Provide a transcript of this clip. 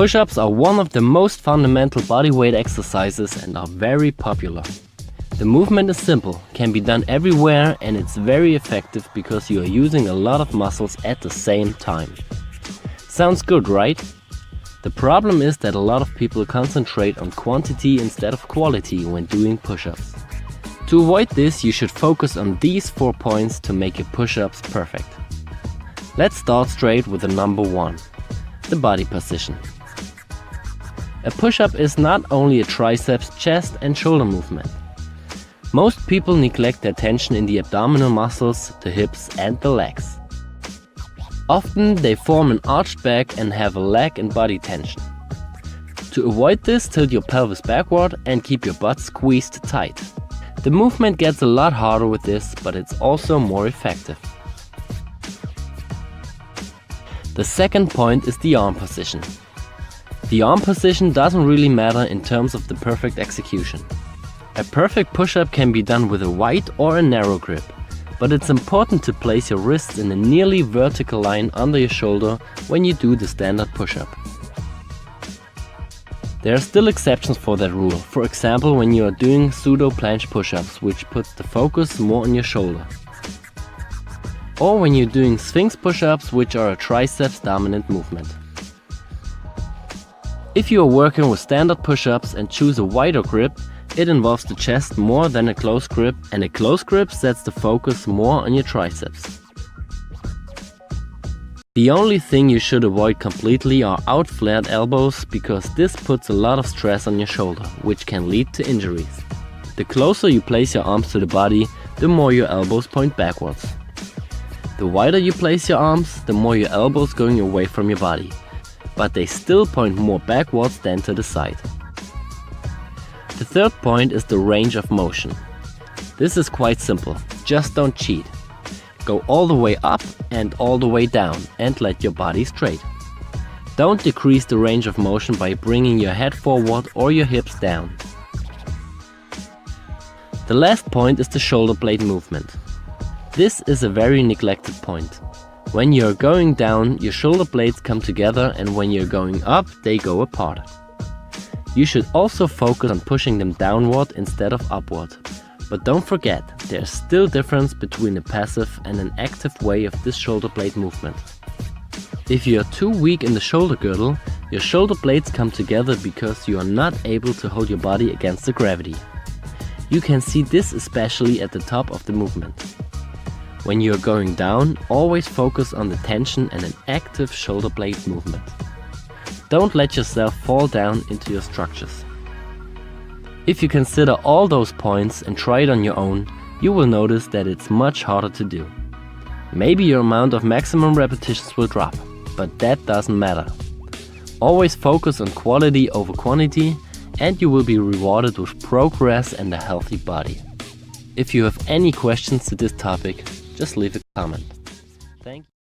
Push-ups are one of the most fundamental bodyweight exercises and are very popular. The movement is simple, can be done everywhere, and it's very effective because you are using a lot of muscles at the same time. Sounds good, right? The problem is that a lot of people concentrate on quantity instead of quality when doing push-ups. To avoid this, you should focus on these 4 points to make your push-ups perfect. Let's start straight with the number 1, the body position. A push-up is not only a triceps, chest and shoulder movement. Most people neglect their tension in the abdominal muscles, the hips and the legs. Often they form an arched back and have a leg and body tension. To avoid this, tilt your pelvis backward and keep your butt squeezed tight. The movement gets a lot harder with this, but it's also more effective. The second point is the arm position. The arm position doesn't really matter in terms of the perfect execution. A perfect push-up can be done with a wide or a narrow grip, but it's important to place your wrists in a nearly vertical line under your shoulder when you do the standard push-up. There are still exceptions for that rule, for example when you are doing pseudo planche push-ups, which puts the focus more on your shoulder. Or when you're doing sphinx push-ups, which are a triceps dominant movement. If you are working with standard push-ups and choose a wider grip, it involves the chest more than a close grip, and a close grip sets the focus more on your triceps. The only thing you should avoid completely are out-flared elbows, because this puts a lot of stress on your shoulder, which can lead to injuries. The closer you place your arms to the body, the more your elbows point backwards. The wider you place your arms, the more your elbows going away from your body, but they still point more backwards than to the side. The third point is the range of motion. This is quite simple, just don't cheat. Go all the way up and all the way down and let your body straight. Don't decrease the range of motion by bringing your head forward or your hips down. The last point is the shoulder blade movement. This is a very neglected point. When you're going down, your shoulder blades come together, and when you're going up, they go apart. You should also focus on pushing them downward instead of upward. But don't forget, there's still difference between a passive and an active way of this shoulder blade movement. If you are too weak in the shoulder girdle, your shoulder blades come together because you are not able to hold your body against the gravity. You can see this especially at the top of the movement. When you are going down, always focus on the tension and an active shoulder blade movement. Don't let yourself fall down into your structures. If you consider all those points and try it on your own, you will notice that it's much harder to do. Maybe your amount of maximum repetitions will drop, but that doesn't matter. Always focus on quality over quantity, and you will be rewarded with progress and a healthy body. If you have any questions to this topic, just leave a comment. Thank you.